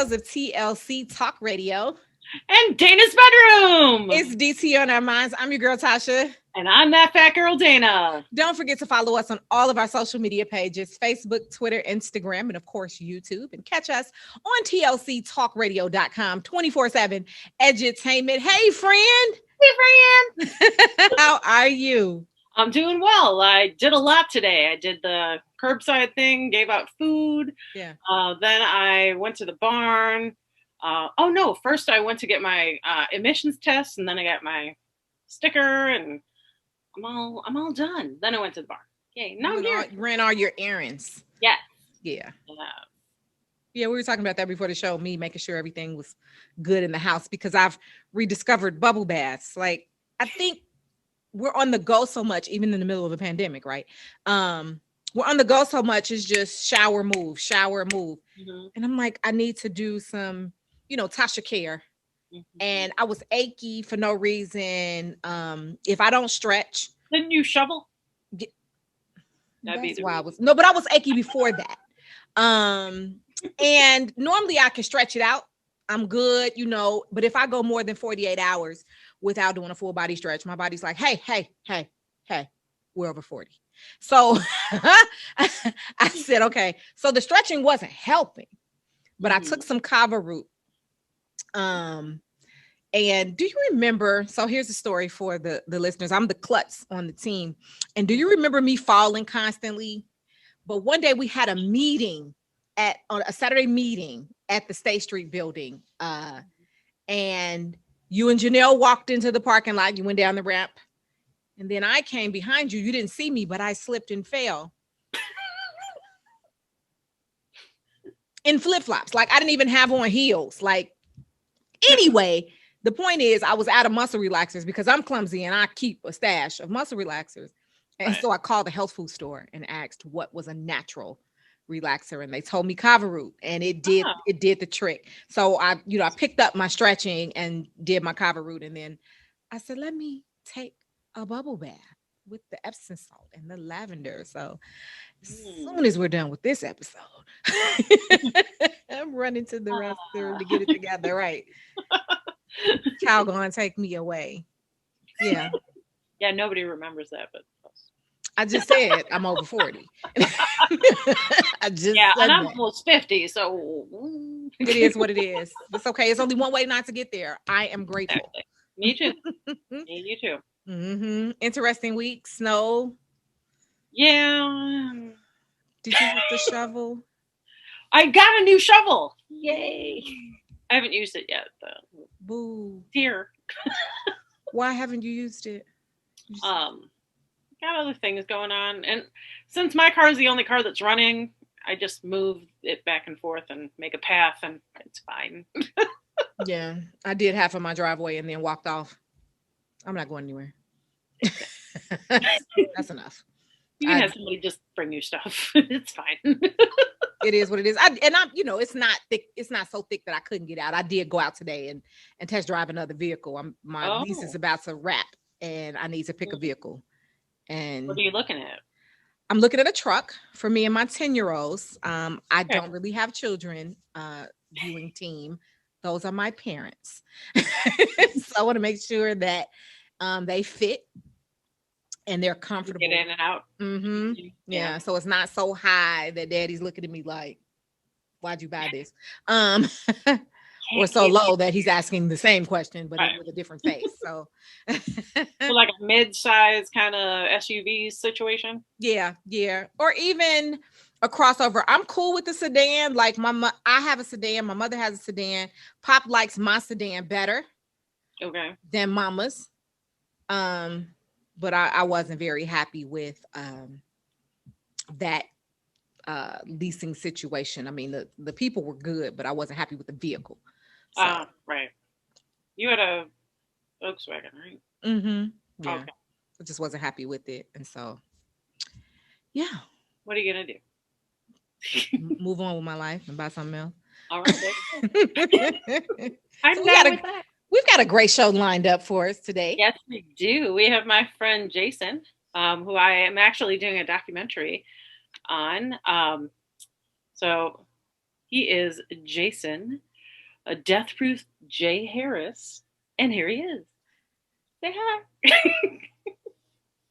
Tales of TLC Talk Radio. And Dana's bedroom. It's DT on our minds. I'm your girl, Tasha. And I'm that fat girl, Dana. Don't forget to follow us on all of our social media pages, Facebook, Twitter, Instagram, and of course, YouTube. And catch us on tlctalkradio.com 24/7 edutainment. Hey, friend. Hey, friend. How are you? I'm doing well. I did a lot today. I did the curbside thing, gave out food. Yeah. Then I went to the barn. First I went to get my emissions test, and then I got my sticker, and I'm all done. Then I went to the barn. Yay! Now I'm here. Ran all your errands. Yeah. Yeah. Yeah, we were talking about that before the show, me making sure everything was good in the house because I've rediscovered bubble baths. Like, I think we're on the go so much, even in the middle of a pandemic, right? We're on the go so much, it's just shower, move. Mm-hmm. And I'm like, I need to do some, Tasha care. Mm-hmm. And I was achy for no reason. If I don't stretch. Didn't you shovel? That's why I was, but I was achy before that. And normally I can stretch it out. I'm good, but if I go more than 48 hours without doing a full body stretch, my body's like, hey, we're over 40. So I said, okay. So the stretching wasn't helping, but I took some kava root. And do you remember, so here's the story for the listeners. I'm the klutz on the team. And do you remember me falling constantly? But one day we had a meeting on a Saturday meeting at the State Street building. And you and Janelle walked into the parking lot. You went down the ramp. And then I came behind you. You didn't see me, but I slipped and fell. In flip-flops. Like, I didn't even have on heels. Like, anyway, the point is I was out of muscle relaxers because I'm clumsy and I keep a stash of muscle relaxers. And so I called the health food store and asked what was a natural relaxer, and they told me kava root, and it did the trick. So I picked up my stretching and did my kava root, and then I said, let me take a bubble bath with the Epsom salt and the lavender. So as soon as we're done with this episode, I'm running to the restroom to get it together. Right. Child gonna take me away. Yeah. Yeah, nobody remembers that, but I just said I'm over 40. And I'm almost 50, so it is what it is. It's okay. It's only one way not to get there. I am grateful. Exactly. Me too. You too. Mm-hmm. Interesting week. Snow. Yeah. Did you get the shovel? I got a new shovel. Yay. I haven't used it yet, though. Boo. Here. Why haven't you used it? Got other things going on, and since my car is the only car that's running, I just move it back and forth and make a path, and it's fine. Yeah, I did half of my driveway and then walked off. I'm not going anywhere. That's enough. You can have somebody just bring you stuff. It's fine. It is what it is. I'm it's not thick. It's not so thick that I couldn't get out. I did go out today and test drive another vehicle. My lease is about to wrap, and I need to pick a vehicle. And what are you looking at? I'm looking at a truck for me and my 10-year-olds. I don't really have children viewing team. Those are my parents. So I want to make sure that they fit and they're comfortable. Get in and out. Mm-hmm. Yeah. So it's not so high that daddy's looking at me like, why'd you buy this? Or so low that he's asking the same question, but with a different face. So like a mid-size kind of SUV situation. Yeah. Or even a crossover. I'm cool with the sedan. Like I have a sedan. My mother has a sedan. Pop likes my sedan better. Okay. Than Mama's. But I wasn't very happy with that leasing situation. I mean, the people were good, but I wasn't happy with the vehicle. So. Right. You had a Volkswagen, right? Mm-hmm. Yeah. Okay. I just wasn't happy with it. And so, yeah. What are you going to do? Move on with my life and buy something else. All right. We've got a great show lined up for us today. Yes, we do. We have my friend Jason, who I am actually doing a documentary on. So he is Jason a Death Proof Jay Harris, and here he is. Say hi.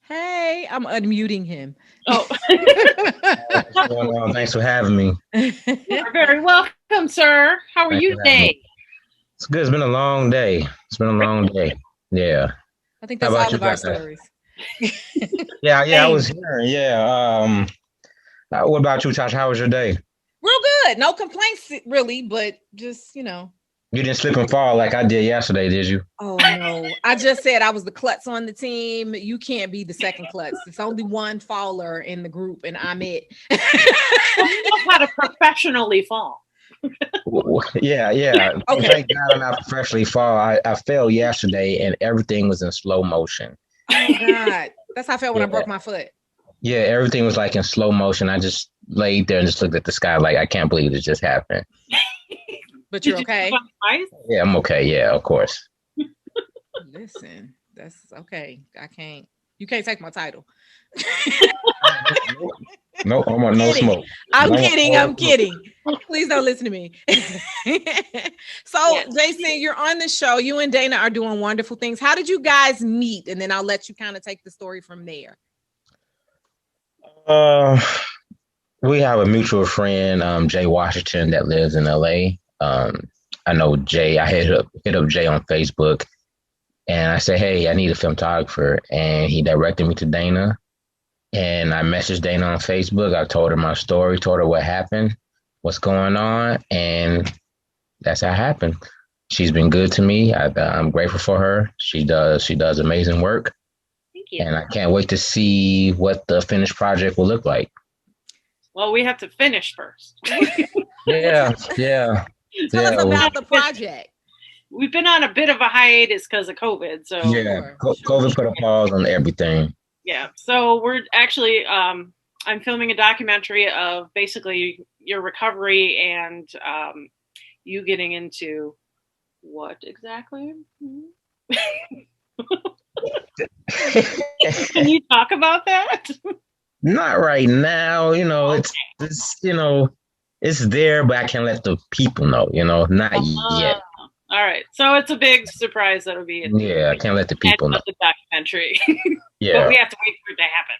Hey, I'm unmuting him. Oh, What's going on? Thanks for having me. you're very welcome, sir. How are Thanks you for having me. today? It's good. It's been a long day. It's been a long day. Yeah. I think How that's about all you of our guys? stories. Yeah. I Same. was here. Yeah. What about you, Tasha? How was your day? Real good. No complaints, really, but just, you know. You didn't slip and fall like I did yesterday, did you? Oh, no. I just said I was the klutz on the team. You can't be the second klutz. It's only one faller in the group, and I'm it. Well, you know how to professionally fall. Yeah. Okay. Thank God I'm not professionally fall. I fell yesterday and everything was in slow motion. Oh, God. That's how I felt when I Yeah. broke my foot. Yeah, everything was like in slow motion. I just laid there and just looked at the sky like I can't believe it just happened. But Did you're you okay. slip on the ice? Yeah, I'm okay. Yeah, of course. Listen, that's okay. You can't take my title. No, I want no Kidding. smoke. I'm No kidding. smoke. I'm kidding. Please don't listen to me. So, Yes. Jason, you're on the show. You and Dana are doing wonderful things. How did you guys meet? And then I'll let you kind of take the story from there. We have a mutual friend, Jay Washington, that lives in LA. I know Jay. I hit up Jay on Facebook, and I said, "Hey, I need a filmographer," and he directed me to Dana. And I messaged Dana on Facebook. I told her my story, told her what happened, what's going on, and that's how it happened. She's been good to me. I'm grateful for her. She does amazing work, Thank you. and I can't wait to see what the finished project will look like. Well, we have to finish first. Yeah. Tell us Yeah, about the project. We've been on a bit of a hiatus because of COVID. So Yeah, Sure. COVID put a pause on everything. yeah. So we're actually I'm filming a documentary of basically your recovery and you getting into what exactly? Can you talk about that? Not right now. It's there, but I can't let the people know. Not yet. All right. So it's a big surprise that'll be at the Yeah, I can't let the end people know. of the documentary. But Yeah, we have to wait for it to happen.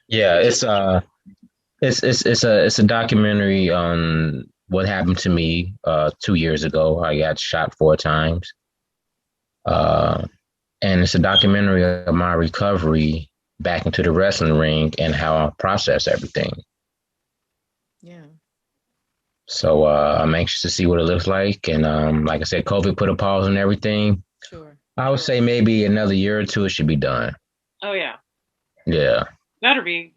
yeah. It's a documentary on what happened to me 2 years ago. I got shot 4 times. And it's a documentary of my recovery back into the wrestling ring and how I process everything. Yeah. So I'm anxious to see what it looks like. And like I said, COVID put a pause on everything. Sure. I would say maybe another year or two it should be done. Oh yeah. Yeah. Better be.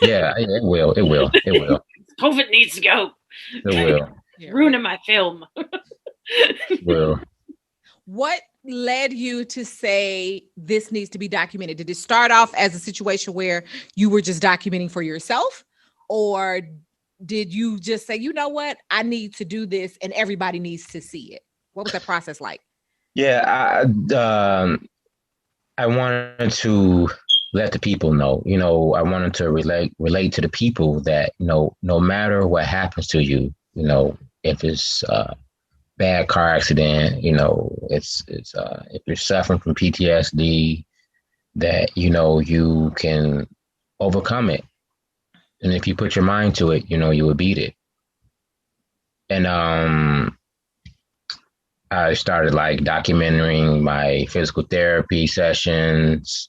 Yeah, it will. It will. It will. COVID needs to go. It will. Yeah. Ruining my film. It will. What led you to say this needs to be documented? Did it start off as a situation where you were just documenting for yourself, or did you just say, you know what, I need to do this and everybody needs to see it? What was that process like? Yeah, I wanted to let the people know. I wanted to relate to the people that no matter what happens to you, if it's bad car accident, it's if you're suffering from PTSD, that you can overcome it, and if you put your mind to it, you will beat it. And I started like documenting my physical therapy sessions.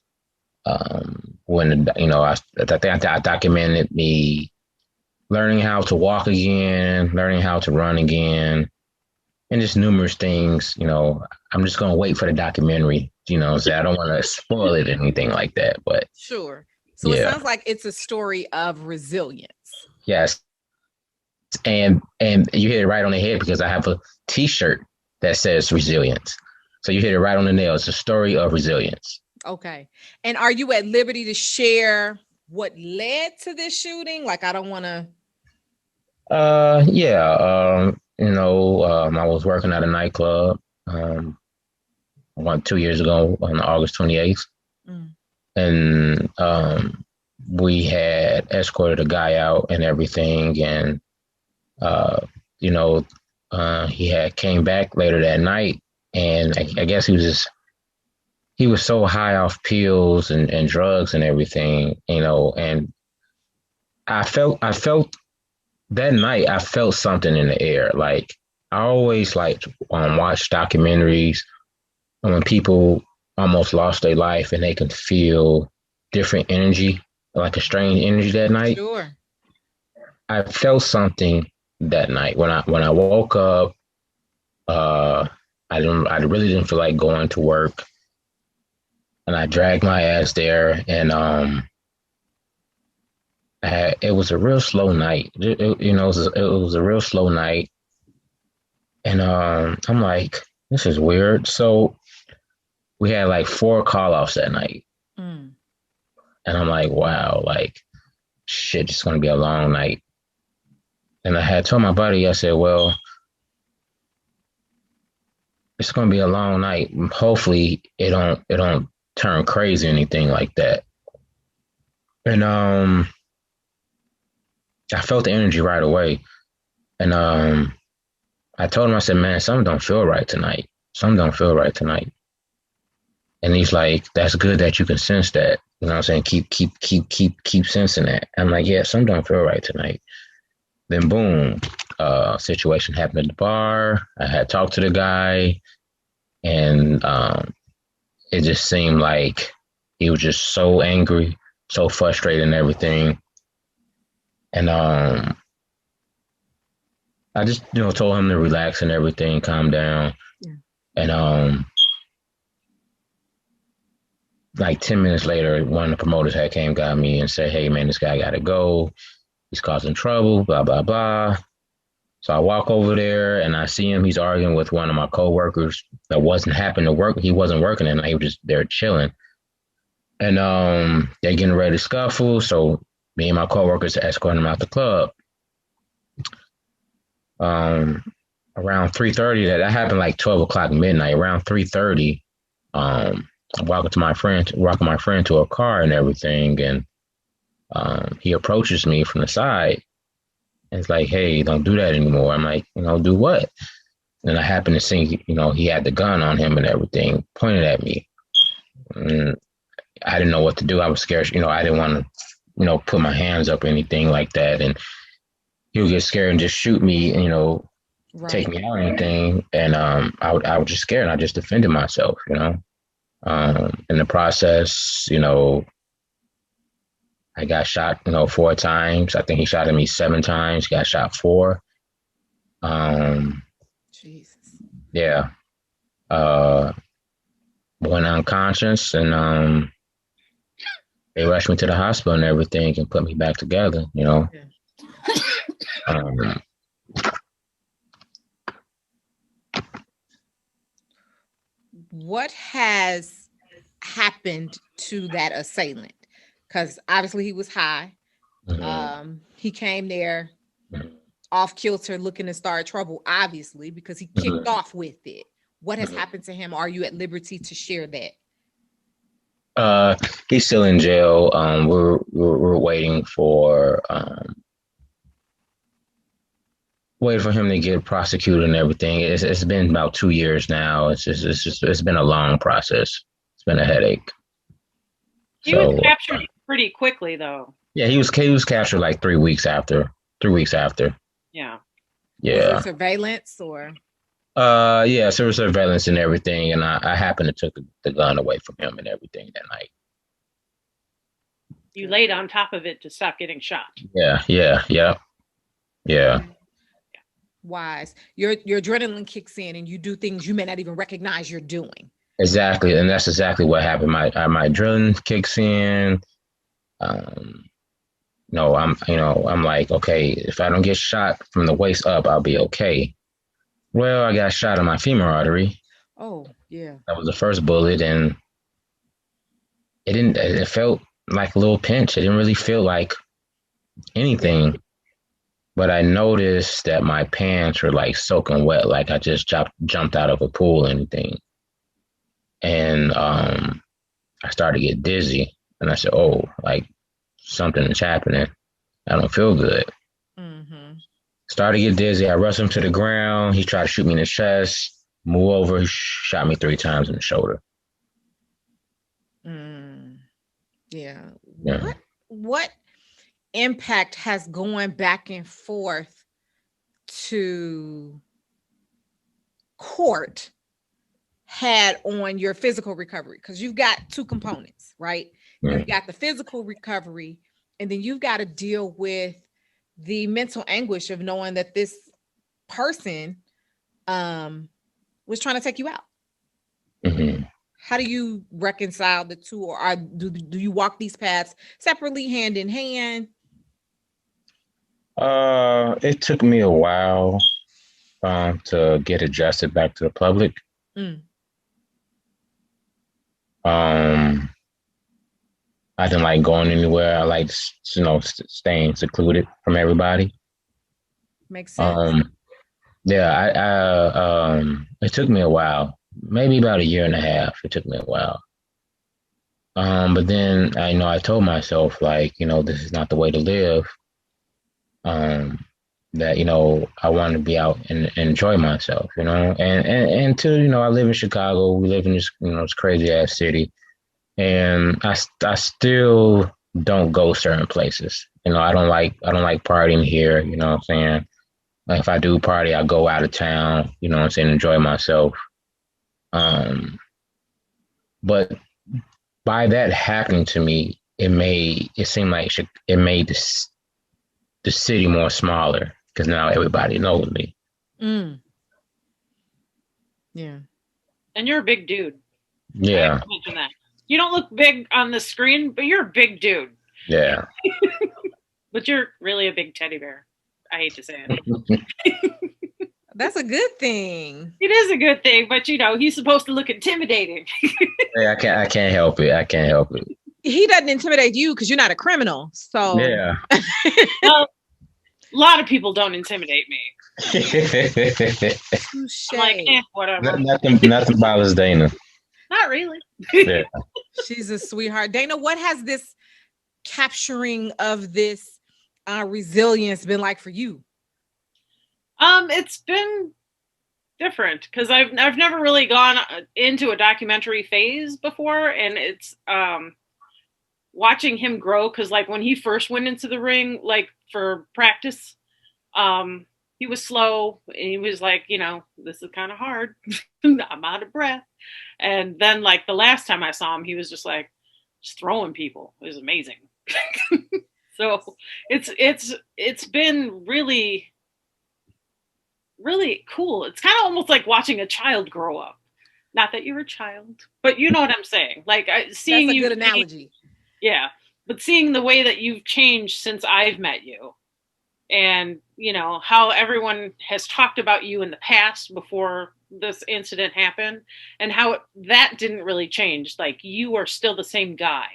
When I think I documented me learning how to walk again, learning how to run again, and just numerous things. I'm just gonna wait for the documentary. So I don't want to spoil it or anything like that. But Sure. So it Yeah. sounds like it's a story of resilience. yes, and you hit it right on the head because I have a T-shirt that says resilience. So you hit it right on the nail. It's a story of resilience. Okay. And are you at liberty to share what led to this shooting? Like, I don't want to. Yeah. I was working at a nightclub 2 years ago on August 28th. Mm. And we had escorted a guy out and everything. And, He had came back later that night, and I guess he was so high off pills and drugs and everything, and I felt that night, I felt something in the air. Like I always like watch documentaries when people almost lost their life and they can feel different energy, like a strange energy that night. Sure. I felt something that night when I woke up. Uh, I really didn't feel like going to work, and I dragged my ass there, and it was a real slow night. It was a real slow night, and I'm like, this is weird. So we had like 4 call offs that night, Mm. and I'm like, wow, like shit, it's gonna be a long night. And I had told my buddy, I said, well, it's gonna be a long night. Hopefully, it don't turn crazy or anything like that. And I felt the energy right away. And I told him, I said, man, something don't feel right tonight. Something don't feel right tonight. And he's like, that's good that you can sense that. You know what I'm saying? Keep sensing that. I'm like, yeah, something don't feel right tonight. Then boom, situation happened at the bar. I had talked to the guy, and it just seemed like he was just so angry, so frustrated and everything. And I just, told him to relax and everything, calm down. Yeah. And like 10 minutes later, one of the promoters got me and said, hey man, this guy gotta go. He's causing trouble, blah, blah, blah. So I walk over there and I see him. He's arguing with one of my coworkers that wasn't happening to work. He wasn't working and he was just there chilling. And they're getting ready to scuffle. So me and my coworkers escorting him out the club. Around 3:30, that happened like 12 o'clock midnight. Around 3:30, I'm walking my friend to a car and everything, and he approaches me from the side and it's like, hey, don't do that anymore. I'm like, do what? And I happened to see, he had the gun on him and everything, pointed at me. And I didn't know what to do. I was scared. I didn't want to, put my hands up or anything like that. And he would get scared and just shoot me, Right. take me out or anything. And I was just scared. And I just defended myself, in the process, I got shot, 4 times. I think he shot at me 7 times, got shot 4. Jesus. Yeah. Went unconscious and they rushed me to the hospital and everything and put me back together, Yeah. What has happened to that assailant? Because obviously he was high. He came there off kilter looking to start trouble, obviously, because he kicked off with it. What has happened to him? Are you at liberty to share that? He's still in jail. We're waiting for him to get prosecuted and everything. It's been about 2 years now. It's been a long process. It's been a headache. He was captured pretty quickly, though. Yeah, he was captured like 3 weeks after. 3 weeks after. Yeah. Yeah. Was it surveillance or? Yeah, so there was surveillance and everything, and I happened to took the gun away from him and everything that night. You laid on top of it to stop getting shot. Yeah. Wise. Your adrenaline kicks in and you do things you may not even recognize you're doing. Exactly, and that's exactly what happened. My adrenaline kicks in. No, I'm like, okay, if I don't get shot from the waist up, I'll be okay. Well, I got shot in my femur artery. Oh, yeah. That was the first bullet, and it felt like a little pinch. It didn't really feel like anything. But I noticed that my pants were like soaking wet, like I just jumped out of a pool or anything. And I started to get dizzy. And I said, oh, like something is happening. I don't feel good. Started to get dizzy. I rushed him to the ground. He tried to shoot me in the chest. Move over. He shot me 3 times in the shoulder. Yeah. Yeah. What impact has going back and forth to court had on your physical recovery? Because you've got 2 components, right? You've got the physical recovery, and then you've got to deal with the mental anguish of knowing that this person was trying to take you out. Mm-hmm. How do you reconcile the two, or do you walk these paths separately, hand in hand? It took me a while to get adjusted back to the public. I didn't like going anywhere. I like, staying secluded from everybody. Makes sense. Yeah, it took me a while, maybe about a year and a half. It took me a while. But then I told myself, like, this is not the way to live. That, I want to be out and enjoy myself, and too, I live in Chicago. We live in this, this crazy ass city. And I still don't go certain places. I don't like partying here. You know what I'm saying? Like, if I do party, I go out of town. You know what I'm saying? Enjoy myself. But by that happening to me, it seemed like it made the city more smaller, because now everybody knows me. Yeah. And you're a big dude. Yeah. I mention that. You don't look big on the screen, but you're a big dude. Yeah. But you're really a big teddy bear. I hate to say it. That's a good thing. It is a good thing, but he's supposed to look intimidating. Yeah, I can't help it. I can't help it. He doesn't intimidate you because you're not a criminal. So yeah. Well, a lot of people don't intimidate me. Touché. I'm like, whatever. Nothing bothers Dana. Not really. Yeah. She's a sweetheart. Dana, what has this capturing of this resilience been like for you? It's been different because I've never really gone into a documentary phase before, and it's watching him grow, because like when he first went into the ring, like for practice, he was slow and he was like, this is kind of hard. I'm out of breath. And then like the last time I saw him, he was just throwing people. It was amazing. So it's been really, really cool. It's kind of almost like watching a child grow up. Not that you're a child, but you know what I'm saying. Like seeing That's a you. good analogy. Yeah, but seeing the way that you've changed since I've met you, and how everyone has talked about you in the past before this incident happened, and how that didn't really change. Like, you are still the same guy.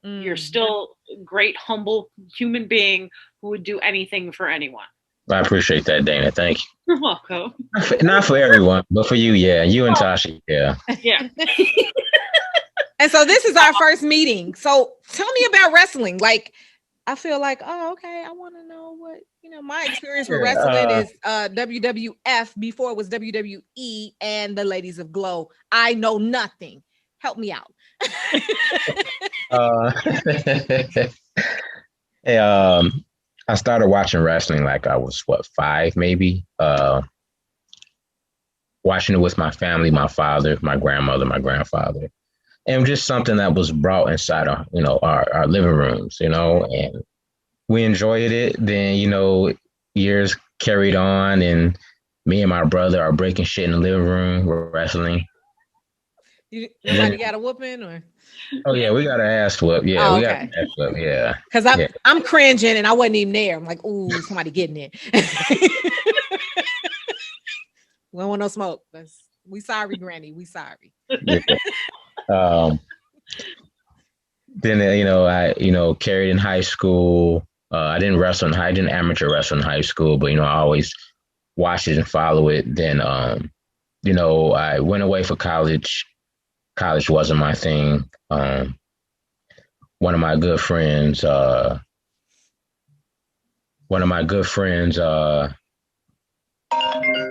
You're still a great, humble human being who would do anything for anyone. I appreciate that, Dana. Thank you. You're welcome. Not for everyone, but for you, yeah. You and Tasha, yeah. Yeah. And so this is our first meeting. So tell me about wrestling. Like, I feel like, oh, okay, I want to know what, my experience with wrestling is WWF before it was WWE and the Ladies of Glow. I know nothing. Help me out. Hey, I started watching wrestling like I was 5 maybe. Watching it with my family, my father, my grandmother, my grandfather. And just something that was brought inside our living rooms, and we enjoyed it. Then, years carried on, and me and my brother are breaking shit in the living room. We're wrestling. You got a whooping or? Oh yeah, we got an ass whoop. Yeah, we got an ass whoop. Yeah. Because I'm cringing and I wasn't even there. I'm like, ooh, somebody getting it. We don't want no smoke. We sorry, Granny. We sorry. Yeah. Then I carried in high school. I didn't wrestle I didn't amateur wrestle in high school, but I always watch it and follow it. Then I went away for college. College wasn't my thing. One of my good friends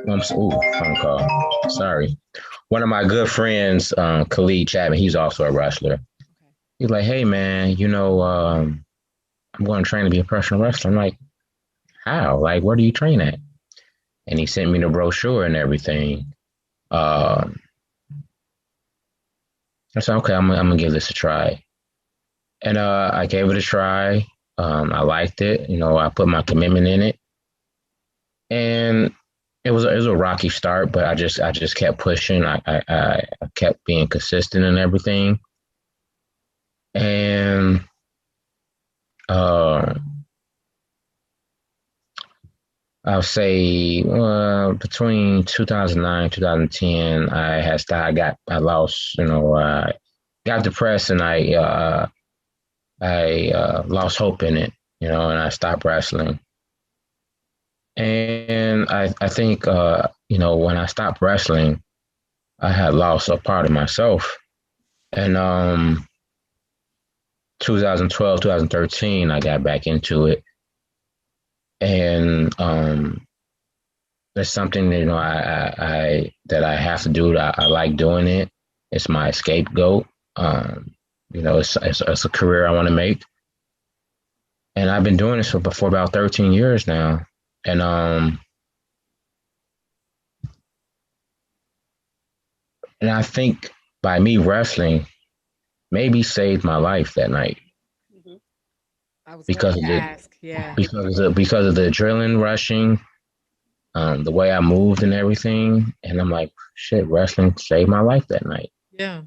Phone call. Sorry. One of my good friends, Khalid Chapman, he's also a wrestler. Okay. He's like, hey man, I'm going to train to be a professional wrestler. I'm like, how? Like, where do you train at? And he sent me the brochure and everything. Um, I said, okay, I'm gonna give this a try. And I gave it a try. I liked it. I put my commitment in it, and it was a rocky start, but I just kept pushing. I kept being consistent and everything, and uh, I'll say between 2009 2010, I had started. I lost. Got depressed, and I lost hope in it. And I stopped wrestling. And I think when I stopped wrestling, I had lost a part of myself. And 2012, 2013, I got back into it. And there's something that I have to do. I like doing it. It's my scapegoat. It's a career I want to make. And I've been doing this for about 13 years now. And I think by me wrestling maybe saved my life that night. Mm-hmm. I was because going of to the ask, yeah. because of the adrenaline rushing, the way I moved and everything. And I'm like, shit, wrestling saved my life that night. Yeah.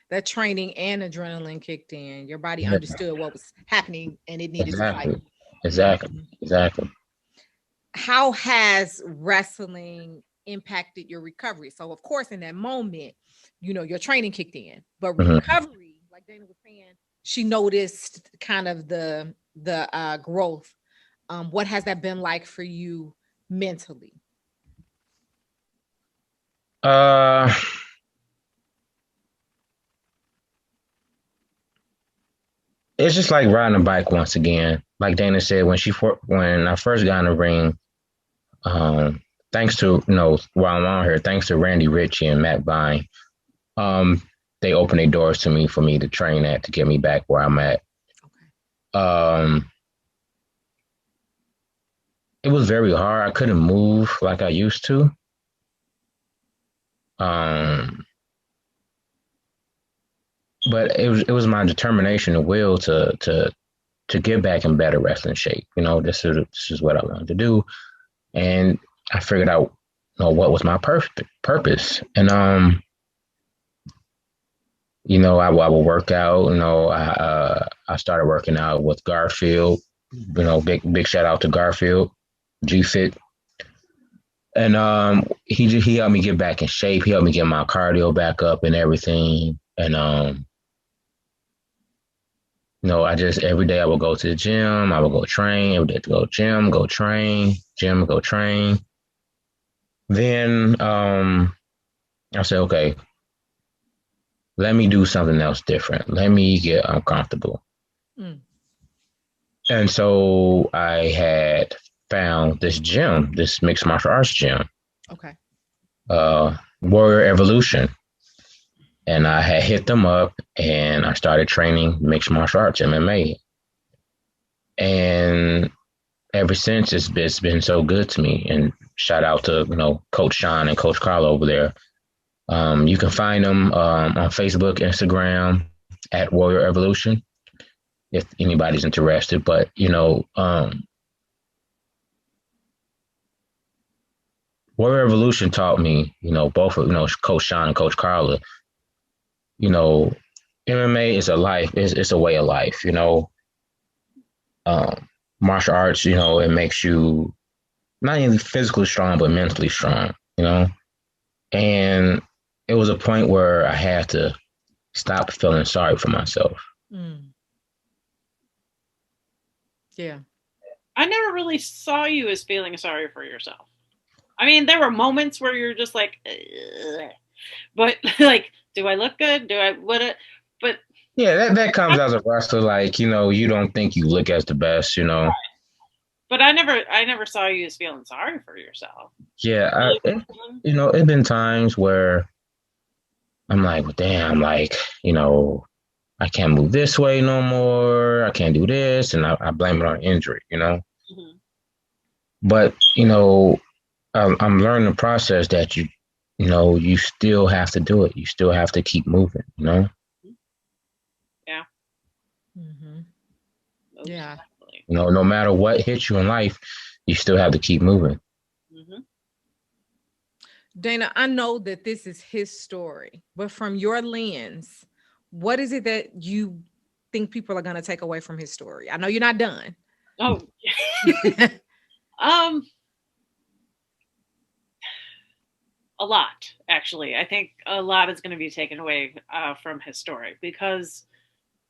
That training and adrenaline kicked in. Your body Yeah. understood what was happening and it needed to fight. Exactly. How has wrestling impacted your recovery? So, of course, in that moment, your training kicked in, but recovery, like Dana was saying, she noticed kind of the growth. What has that been like for you mentally? It's just like riding a bike once again. Like Dana said, when I first got in the ring, thanks to while I'm on here, thanks to Randy Ritchie and Matt Vine, they opened their doors to me for me to train at to get me back where I'm at. Okay. It was very hard. I couldn't move like I used to. But it was my determination and will to get back in better wrestling shape. This is what I wanted to do, and I figured out what was my purpose. And I would work out. I started working out with Garfield. Big shout out to Garfield, G-Fit. And he helped me get back in shape. He helped me get my cardio back up and everything. And I just every day I would go to the gym. I would go train. Every day to go gym, go train, gym, go train. Then I said, okay, let me do something else different. Let me get uncomfortable. And so I had found this gym, this mixed martial arts gym. Okay. Warrior Evolution. And I had hit them up and I started training mixed martial arts, MMA. And ever since it's been so good to me. And shout out to, Coach Sean and Coach Carlo over there. You can find them on Facebook, Instagram at Warrior Evolution if anybody's interested. But, Warrior Evolution taught me, both of, Coach Sean and Coach Carla, MMA is a life, it's a way of life, martial arts, it makes you not only physically strong, but mentally strong, and it was a point where I had to stop feeling sorry for myself. Yeah. I never really saw you as feeling sorry for yourself. I mean, there were moments where you're just like, ugh. But like, do I look good? But yeah, that comes as a wrestler. Like, you don't think you look as the best, Right. But I never saw you as feeling sorry for yourself. Yeah, it's been times where I'm like, well, damn, like, I can't move this way no more. I can't do this, and I blame it on injury. Mhm. But I'm learning the process that you still have to do it. You still have to keep moving. Yeah. Mm-hmm. Most Yeah. definitely. No matter what hits you in life, you still have to keep moving. Mhm. Dana, I know that this is his story, but from your lens, what is it that you think people are going to take away from his story? I know you're not done. Oh, um, a lot actually. I think a lot is going to be taken away from his story because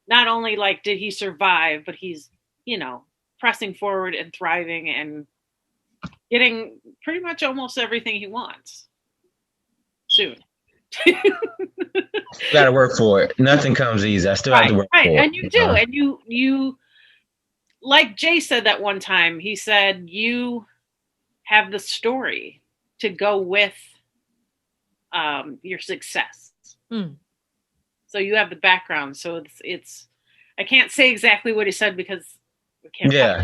not only like did he survive, but he's pressing forward and thriving and getting pretty much almost everything he wants soon. Got to work for it. Nothing comes easy. I still have to Right, work right, for it. and you do, and you like Jay said that one time. He said you have the story to go with your success. Mm. So you have the background. So it's I can't say exactly what he said because we can't. Yeah.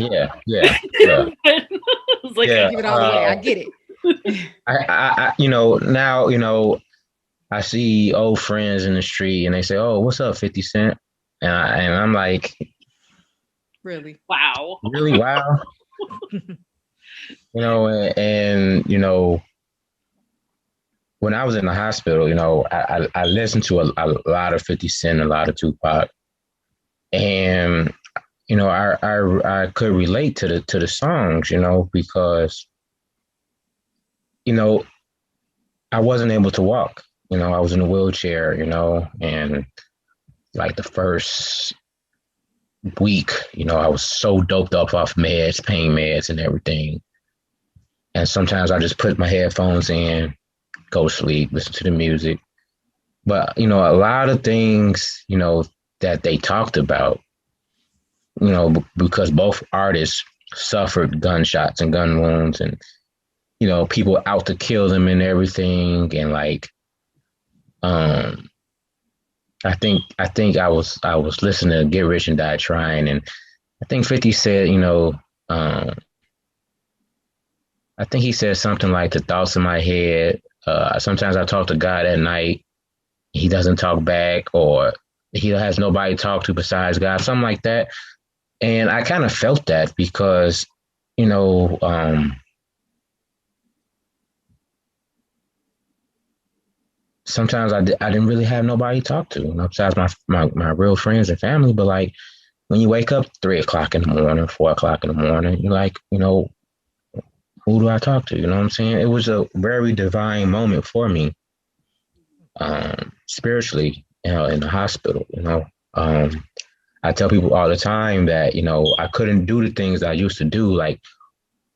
It's like Yeah. Give it all away. I get it. Now, I see old friends in the street and they say, "Oh, what's up, 50 Cent?" And I'm like, Really? wow. really? Wow. And when I was in the hospital, I listened to a lot of 50 Cent, a lot of Tupac, and I could relate to the songs, because you know I wasn't able to walk. I was in a wheelchair, and like the first week, I was so doped up off meds, pain meds, and everything. And sometimes I just put my headphones in, go to sleep, listen to the music. But a lot of things, that they talked about, because both artists suffered gunshots and gun wounds, and people out to kill them and everything, and like, I think I was listening to Get Rich and Die Trying, and I think 50 said, I think he said something like the thoughts in my head. Sometimes I talk to God at night. He doesn't talk back, or he has nobody to talk to besides God, something like that. And I kind of felt that because, you know, um, sometimes I didn't really have nobody to talk to, besides my real friends and family. But like when you wake up 3 o'clock in the morning, 4 o'clock in the morning, you're like, who do I talk to? You know what I'm saying? It was a very divine moment for me, spiritually, in the hospital. I tell people all the time that, I couldn't do the things I used to do, like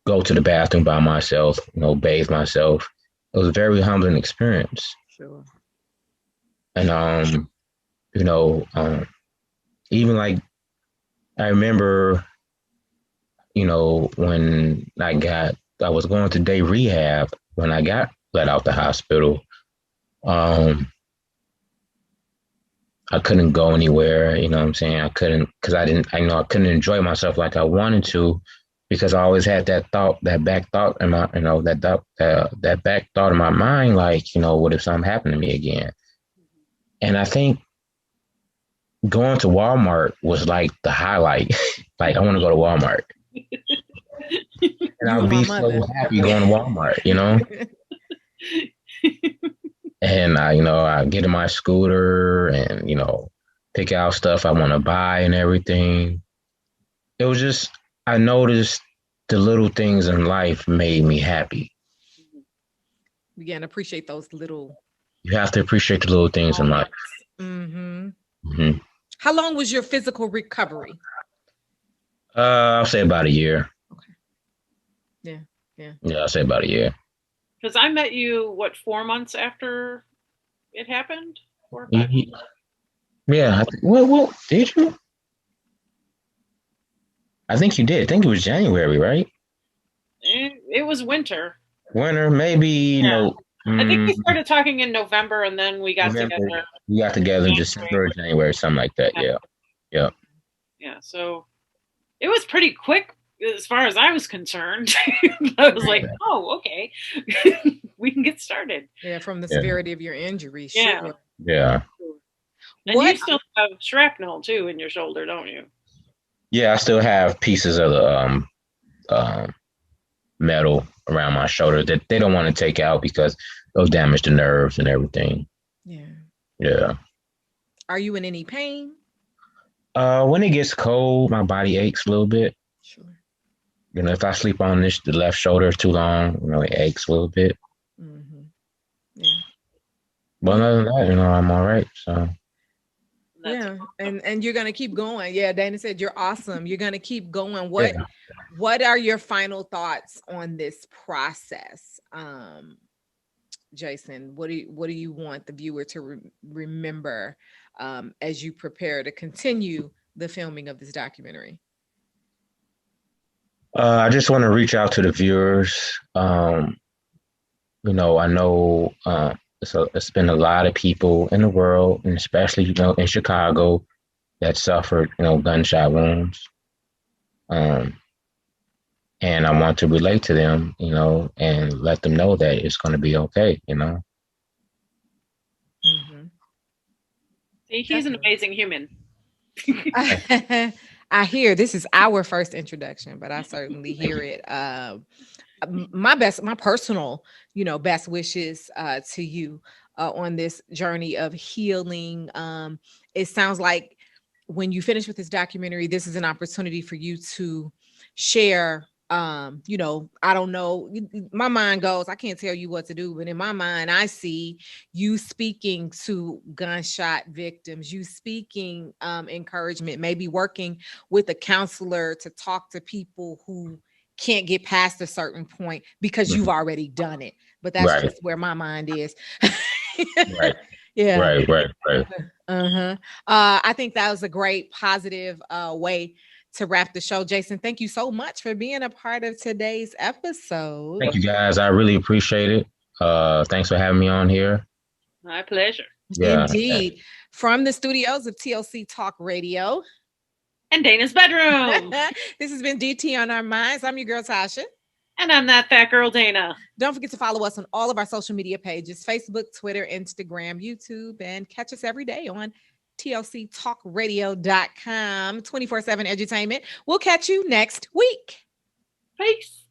go to the bathroom by myself, bathe myself. It was a very humbling experience. Sure. And, you know, even like I remember, when I was going to day rehab when I got let out the hospital. Um, I couldn't go anywhere, you know what I'm saying? I couldn't, because I couldn't enjoy myself like I wanted to, because I always had that thought, that back thought in my, that back thought in my mind, like, what if something happened to me again? And I think going to Walmart was like the highlight. Like, I want to go to Walmart. And You I'll and my be so mother. happy going to Walmart. And I get in my scooter and, pick out stuff I want to buy and everything. It was just, I noticed the little things in life made me happy. Again, appreciate those little. You have to appreciate the little things in life. Mm-hmm. Hmm. How long was your physical recovery? I'll say about a year. Okay. Yeah. Yeah, I'll say about a year. Because I met you, 4 months after it happened? 4 or 5 months? Yeah. Well, did you? I think you did. I think it was January, right? It was winter. Winter, maybe Yeah. no. I think we started talking in November, and then we got November. together. We got together in January. December or January, something like that. Yeah. Yeah. Yeah. So it was pretty quick as far as I was concerned. I was like, oh, okay. We can get started. Yeah, from the severity of your injury. Yeah. Sure. Yeah. And you still have shrapnel too in your shoulder, don't you? Yeah, I still have pieces of the metal around my shoulder that they don't want to take out because they'll damage the nerves and everything. Yeah. Yeah. Are you in any pain? When it gets cold, my body aches a little bit. Sure. You know, if I sleep on the left shoulder too long, you know, it aches a little bit. Mm-hmm. Yeah. But other than that, you know, I'm all right. So. Yeah, and you're gonna keep going. Yeah, Dana said you're awesome. You're gonna keep going. What are your final thoughts on this process, Jason? What do you want the viewer to remember as you prepare to continue the filming of this documentary? I just want to reach out to the viewers. You know, I know it's been a lot of people in the world, and especially, you know, in Chicago that suffered, you know, gunshot wounds. And I want to relate to them, you know, and let them know that it's going to be okay, you know. Mm-hmm. See, he's an amazing human. I hear this is our first introduction, but I certainly hear it. My personal, you know, best wishes to you on this journey of healing. It sounds like when you finish with this documentary, this is an opportunity for you to share. You know, I don't know, my mind goes, I can't tell you what to do, but in my mind, I see you speaking to gunshot victims, you speaking encouragement, maybe working with a counselor to talk to people who can't get past a certain point because you've already done it. But that's just where my mind is. Right. Yeah. Right. I think that was a great positive way to wrap the show. Jason, thank you so much for being a part of today's episode. Thank you, guys. I really appreciate it. Thanks for having me on here. My pleasure. Yeah. Indeed. From the studios of TLC Talk Radio and Dana's bedroom. This has been DT on Our Minds. I'm your girl, Tasha. And I'm that fat girl, Dana. Don't forget to follow us on all of our social media pages, Facebook, Twitter, Instagram, YouTube, and catch us every day on TLCTalkRadio.com, 24/7 entertainment. We'll catch you next week. Peace.